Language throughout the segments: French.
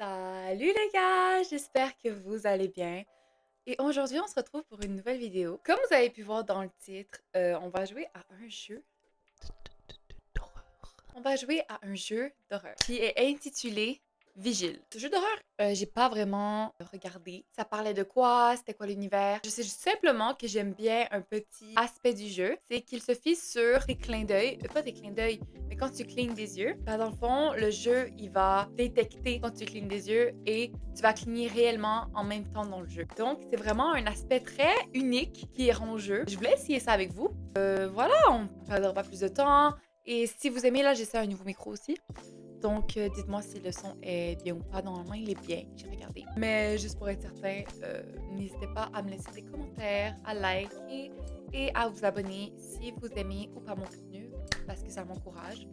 Salut les gars, j'espère que vous allez bien. Et aujourd'hui, on se retrouve pour une nouvelle vidéo. Comme vous avez pu voir dans le titre, on va jouer à un jeu d'horreur. On va jouer à un jeu d'horreur qui est intitulé Vigile. Ce jeu d'horreur, j'ai pas vraiment regardé. Ça parlait de quoi? C'était quoi l'univers? Je sais juste simplement que j'aime bien un petit aspect du jeu. C'est qu'il se fie sur tes clins d'œil. Pas tes clins d'œil, mais quand tu clignes des yeux. Bah, dans le fond, le jeu, il va détecter quand tu clignes des yeux et tu vas cligner réellement en même temps dans le jeu. Donc, c'est vraiment un aspect très unique qui est en jeu. Je voulais essayer ça avec vous. Voilà, on ne perdra pas plus de temps. Et si vous aimez, là, j'essaie un nouveau micro aussi. Donc, dites-moi si le son est bien ou pas. Normalement, il est bien. J'ai regardé. Mais juste pour être certain, n'hésitez pas à me laisser des commentaires, à liker et à vous abonner si vous aimez ou pas mon contenu, parce que ça m'encourage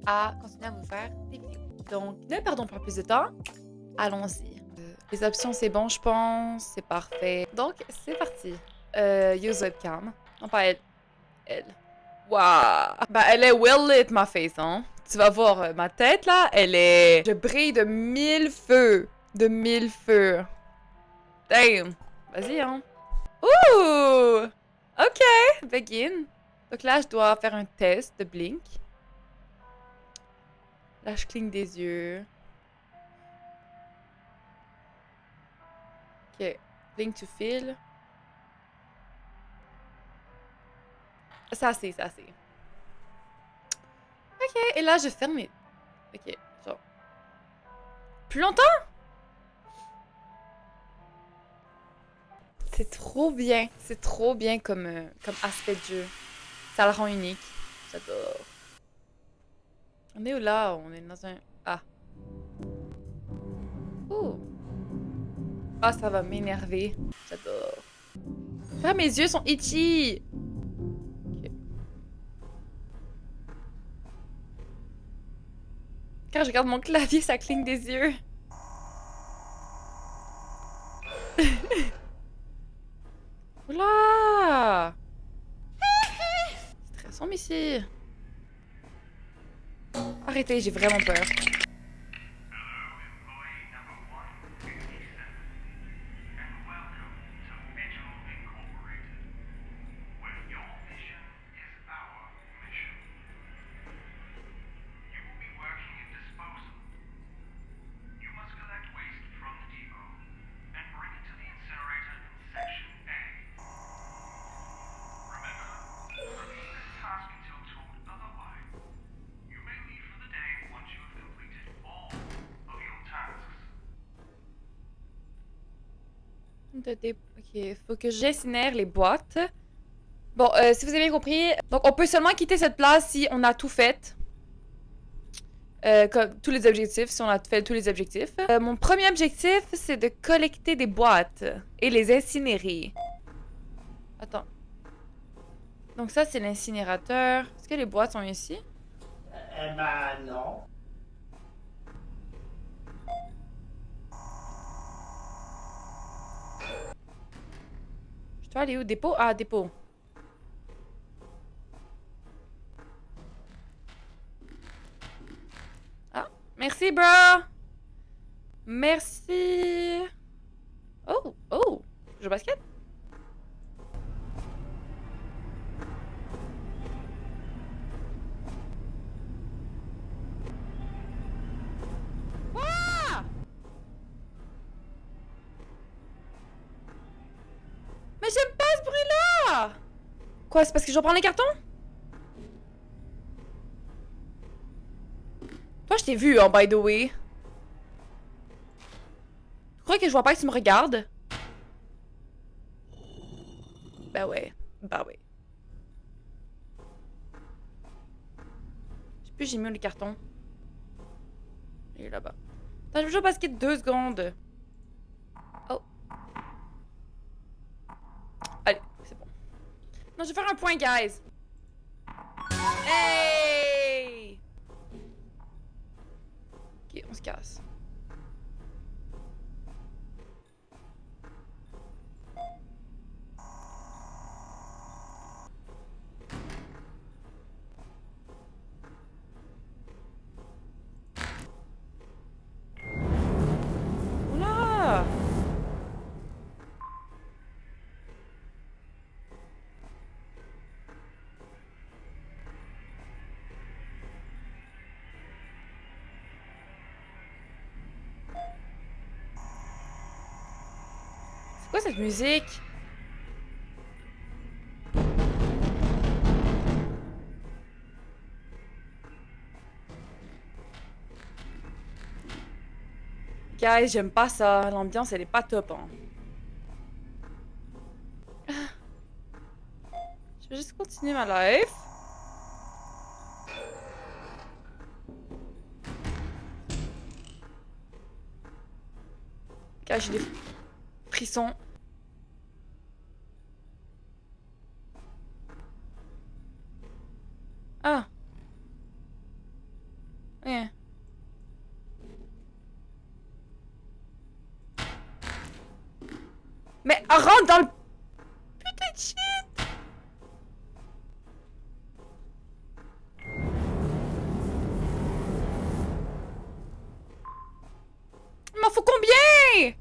à continuer à vous faire des vidéos. Donc, ne perdons pas plus de temps. Allons-y. Les options, c'est bon, je pense. C'est parfait. Donc, c'est parti. Use webcam. Non, pas elle. Elle. Waouh! Ben, elle est well lit, ma face, hein? Tu vas voir, ma tête, là, elle est... Je brille de 1000 feux. De 1000 feux. Damn! Vas-y, hein? Ouh! OK! Begin. Donc là, je dois faire un test de blink. Là, je cligne des yeux. OK. Blink to fill. Ça, c'est, ça, c'est. OK. Et là, je ferme mes... OK. Genre... Plus longtemps? C'est trop bien. C'est trop bien comme, comme aspect de jeu. Ça le rend unique. J'adore. On est où là? On est dans un... Ah. Oh. Ah, ça va m'énerver. J'adore. Ah, mes yeux sont itchy. Okay. Quand je regarde mon clavier, ça cligne des yeux. Oula! C'est stressant ici. Arrêtez, j'ai vraiment peur. Ok, faut que j'incinère les boîtes. Bon, si vous avez bien compris, donc on peut seulement quitter cette place si on a tout fait. Comme tous les objectifs, si on a fait tous les objectifs. Mon premier objectif, c'est de collecter des boîtes et les incinérer. Attends. Donc ça, c'est l'incinérateur. Est-ce que les boîtes sont ici? Eh ben non. Je dois aller où? Dépôt? Ah, dépôt. Ah, merci, bro! Merci! Oh, oh! Je joue au basket? Quoi? Mais j'aime pas ce bruit-là! Quoi, c'est parce que je reprends les cartons? Toi, je t'ai vu, hein, by the way. Tu crois que je vois pas que tu me regardes? Bah ouais. Bah ouais. Je sais plus, j'ai mis où les cartons. Il est là-bas. Attends, je joue au basket 2 secondes. Oh. Allez, c'est bon. Non, je vais faire un point, guys. Hey! Ok, on se casse. Quoi cette musique? Guys, j'aime pas ça. L'ambiance, elle est pas top, hein. Je vais juste continuer ma life. Guys, j'ai des frissons. Ah. Ouais. Mais rentre dans le putain de shit! Il m'en faut combien?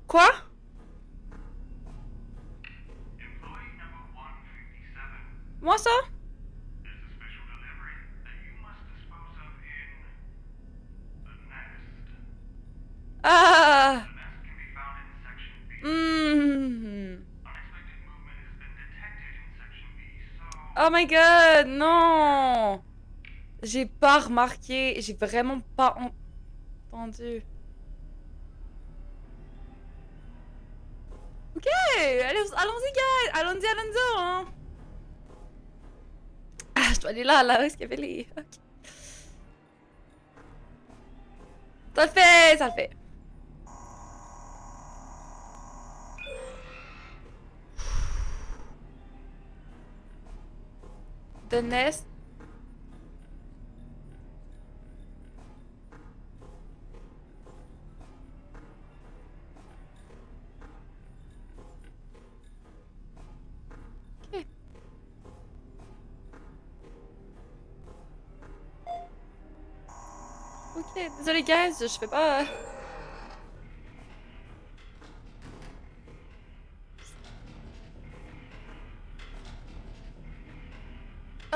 Quoi? Moi ça? Ah! Oh my god, non! J'ai pas remarqué, j'ai vraiment pas entendu. Ok, allons-y, guys! Allons-y, hein! Ah, je dois aller là, où est-ce qu'il y avait les... Ok. Ça le fait, ça le fait. The Nest. Ok. Ok, désolé guys, je fais pas...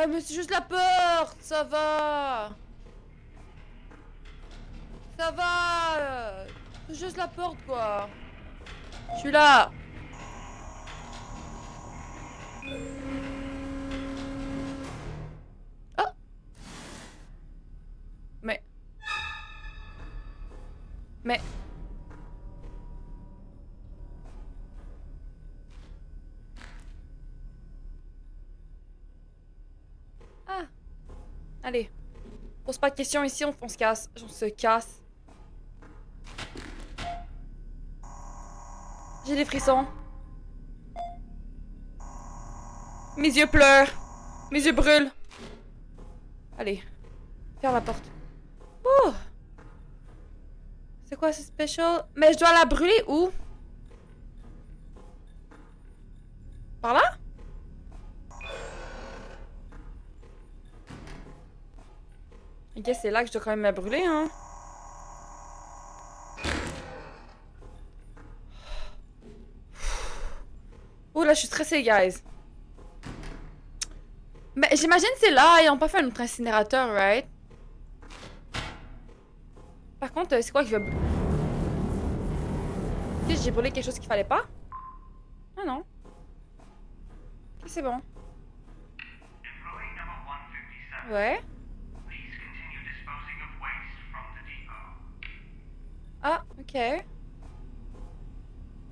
Ah mais c'est juste la porte, ça va. Ça va. C'est juste la porte quoi. Je suis là. Oh. Mais... Ah. Allez. Pose pas de questions ici, on se casse. On se casse. J'ai des frissons. Mes yeux pleurent. Mes yeux brûlent. Allez. Ferme la porte. Ouh. C'est quoi ce special? Mais je dois la brûler où? Par là? Ok, c'est là que je dois quand même la brûler, hein. Oh là, je suis stressée, guys. Mais j'imagine c'est là, ils ont pas fait un autre incinérateur, right? Par contre, c'est quoi que je vais... Ok, j'ai brûlé quelque chose qu'il fallait pas? Ah non. Ok, c'est bon. Ouais. Ah, ok.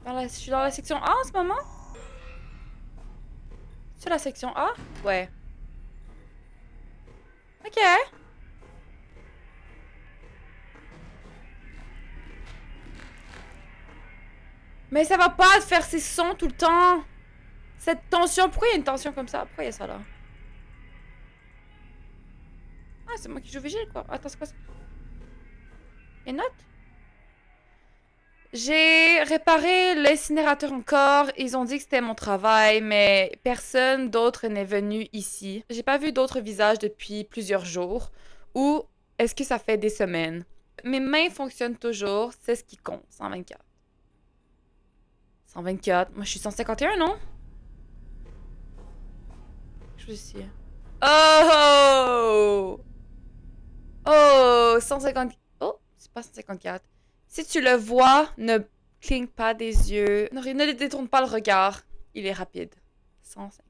Je suis dans la section A en ce moment? C'est la section A? Ouais. Ok. Mais ça va pas faire ces sons tout le temps. Cette tension, pourquoi il y a une tension comme ça? Pourquoi il y a ça là? Ah, c'est moi qui joue vigile quoi. Attends, c'est quoi ça? Une note? J'ai réparé l'incinérateur encore. Ils ont dit que c'était mon travail, mais personne d'autre n'est venu ici. J'ai pas vu d'autres visages depuis plusieurs jours. Ou est-ce que ça fait des semaines? Mes mains fonctionnent toujours, c'est ce qui compte. 124. 124. Moi, je suis 151, non? Je suis ici. Oh! Oh! 150... Oh! C'est pas 154. Si tu le vois, ne cligne pas des yeux. Ne détourne pas le regard. Il est rapide. 155.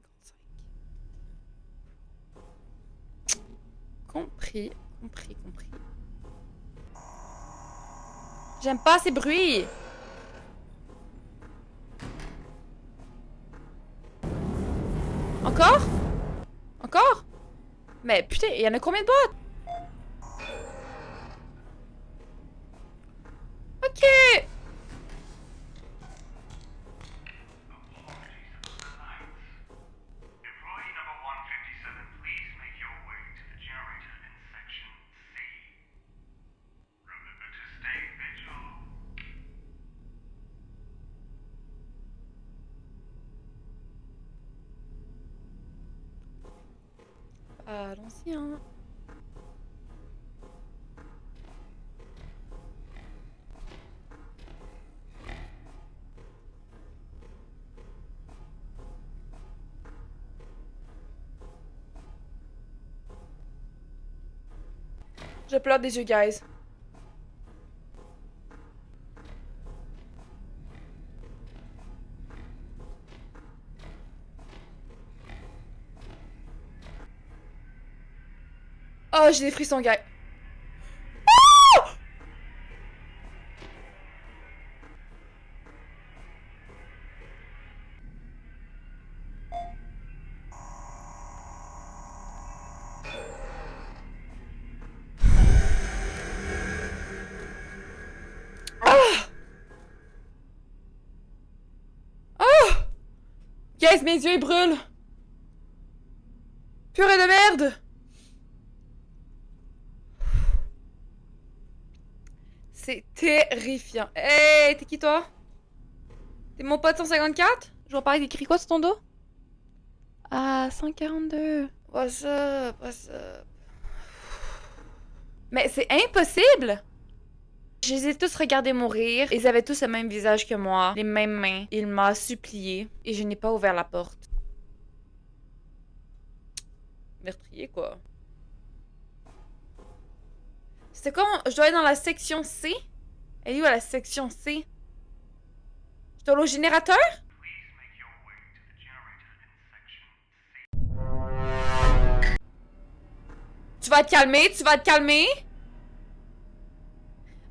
Compris. J'aime pas ces bruits. Encore? Encore? Mais putain, il y en a combien de boîtes? Ok. Allons-y, hein. Je pleure des yeux, guys. Oh, j'ai des frissons, guys. Guys, mes yeux, ils brûlent. Purée de merde. C'est terrifiant. Hey, t'es qui, toi? T'es mon pote 154? Je vois parler d'écrit quoi sur ton dos? Ah, 142. What's up? Mais c'est impossible! Je les ai tous regardés mourir. Ils avaient tous le même visage que moi, les mêmes mains. Il m'a supplié et je n'ai pas ouvert la porte. Meurtrier, quoi. C'était quand je dois être dans la section C? Elle est où à la section C? Je dois aller au générateur? Tu vas te calmer?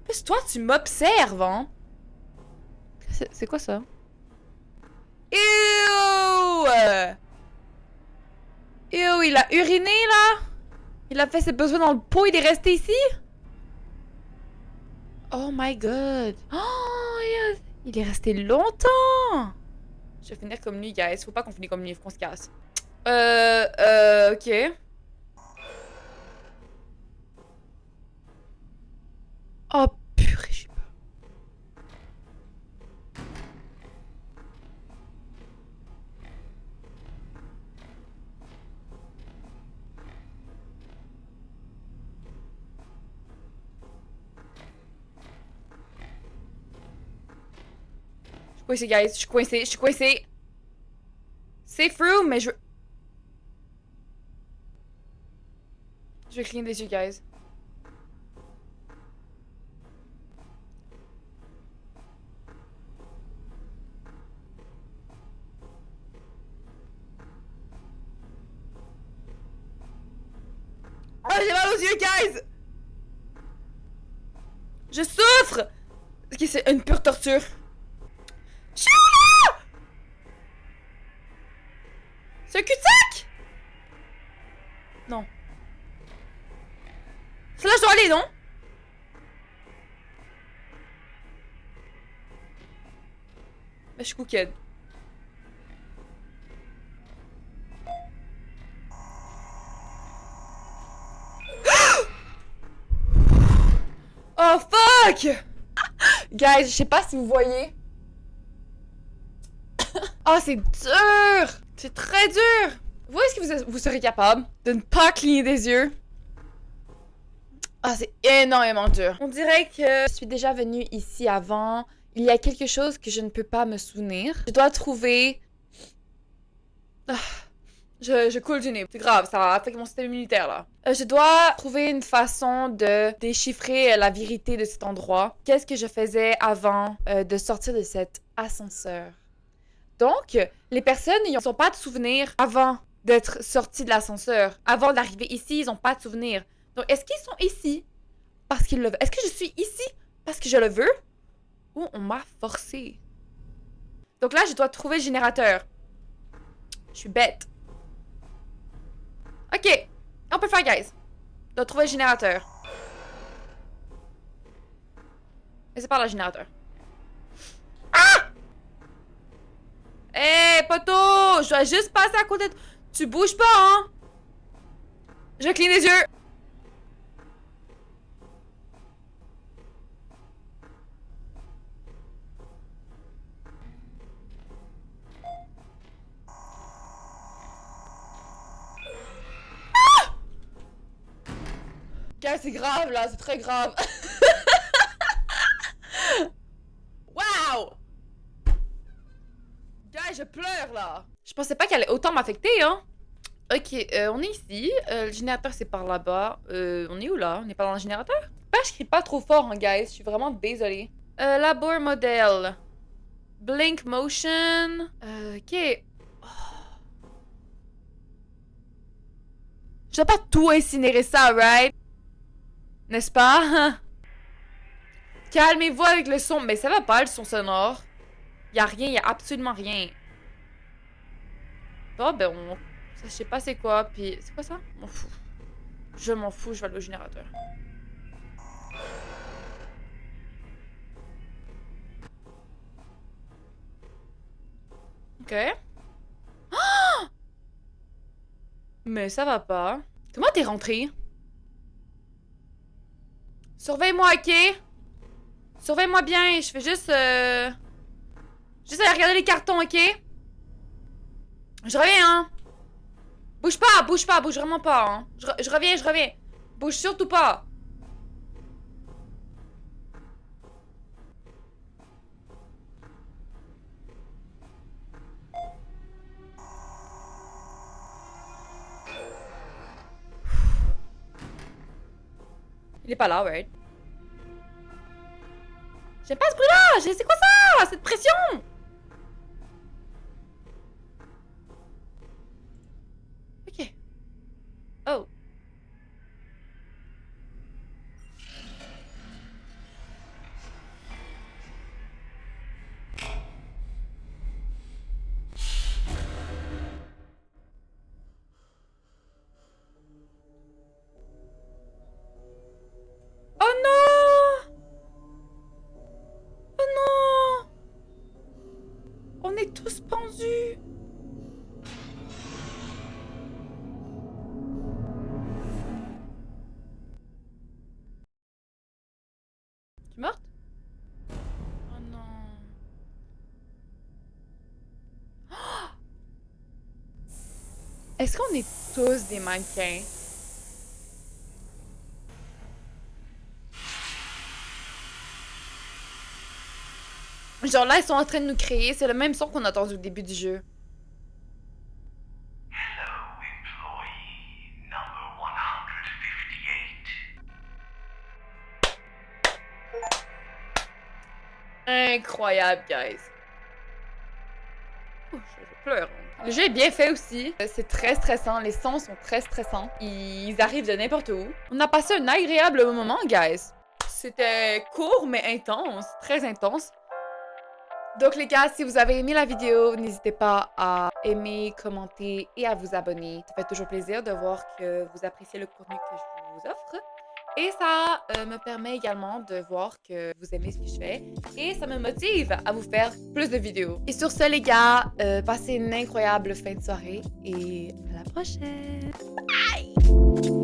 Plus toi, tu m'observes, hein? C'est quoi ça? Ew! Ew, il a uriné, là? Il a fait ses besoins dans le pot, il est resté ici? Oh my god. Oh, il est resté longtemps. Je vais finir comme lui, guys. Faut pas qu'on finisse comme lui, faut qu'on se casse. Ok. Oh, purée, j'ai peur. Je suis coincée, guys. Je suis coincée. Safe room, mais je... Je vais cligner des yeux, guys. Oh, j'ai mal aux yeux, guys! Je souffre! Ok, c'est une pure torture. Je suis où, là? C'est un cul-de-sac? Non. C'est là que je dois aller, non? Mais je suis cooked. Oh fuck! Guys, je sais pas si vous voyez. Oh, c'est dur! C'est très dur! Vous, est-ce que vous serez capable de ne pas cligner des yeux? Ah, c'est énormément dur. On dirait que je suis déjà venue ici avant. Il y a quelque chose que je ne peux pas me souvenir. Je dois trouver... Ah, je coule du nez. C'est grave, ça affecte mon système immunitaire, là. Je dois trouver une façon de déchiffrer la vérité de cet endroit. Qu'est-ce que je faisais avant de sortir de cet ascenseur? Donc, les personnes, ils n'ont pas de souvenirs avant d'être sortis de l'ascenseur. Avant d'arriver ici, ils n'ont pas de souvenirs. Donc, est-ce qu'ils sont ici parce qu'ils le veulent? Est-ce que je suis ici parce que je le veux? Ou on m'a forcé? Donc là, je dois trouver le générateur. Je suis bête. Ok, on peut faire, guys. Je dois trouver le générateur. Et c'est par le générateur. Ah! Hé, poteau! Je dois juste passer à côté de... Tu bouges pas, hein? Je cligne les yeux. Gars, c'est grave, là. C'est très grave. Wow! Gars, je pleure, là. Je pensais pas qu'elle allait autant m'affecter, hein. Ok, on est ici. Le générateur, c'est par là-bas. On est où, là? On n'est pas dans le générateur? Bah, je crie pas trop fort, hein, guys. Je suis vraiment désolée. Labor model. Blink motion. Ok. Oh. Je dois pas tout incinérer ça, right? N'est-ce pas? Calmez-vous avec le son. Mais ça va pas, le son sonore. Y a rien, y a absolument rien. Bon, ben, je sais pas c'est quoi, puis... C'est quoi ça? M'en fous. Je m'en fous, je vais aller au générateur. Ok. Oh! Mais ça va pas. Comment t'es rentré? Surveille-moi, ok? Surveille-moi bien, je fais juste... Juste aller regarder les cartons, ok? Je reviens, hein? Bouge pas, bouge vraiment pas, hein? Je reviens. Bouge surtout pas. Il est pas là, ouais. J'aime pas ce bruit-là! C'est quoi ça? Cette pression! Ok. Oh. Oh non! Oh non! On est tous pendus! Tu es morte? Oh non. Oh! Est-ce qu'on est tous des mannequins? Genre là, ils sont en train de nous créer. C'est le même son qu'on a entendu au début du jeu. Incroyable, guys. Oh, je pleure. Le jeu est bien fait aussi. C'est très stressant. Les sons sont très stressants. Ils arrivent de n'importe où. On a passé un agréable moment, guys. C'était court, mais intense. Très intense. Donc les gars, si vous avez aimé la vidéo, n'hésitez pas à aimer, commenter et à vous abonner. Ça fait toujours plaisir de voir que vous appréciez le contenu que je vous offre. Et ça me permet également de voir que vous aimez ce que je fais. Et ça me motive à vous faire plus de vidéos. Et sur ce les gars, passez une incroyable fin de soirée et à la prochaine. Bye!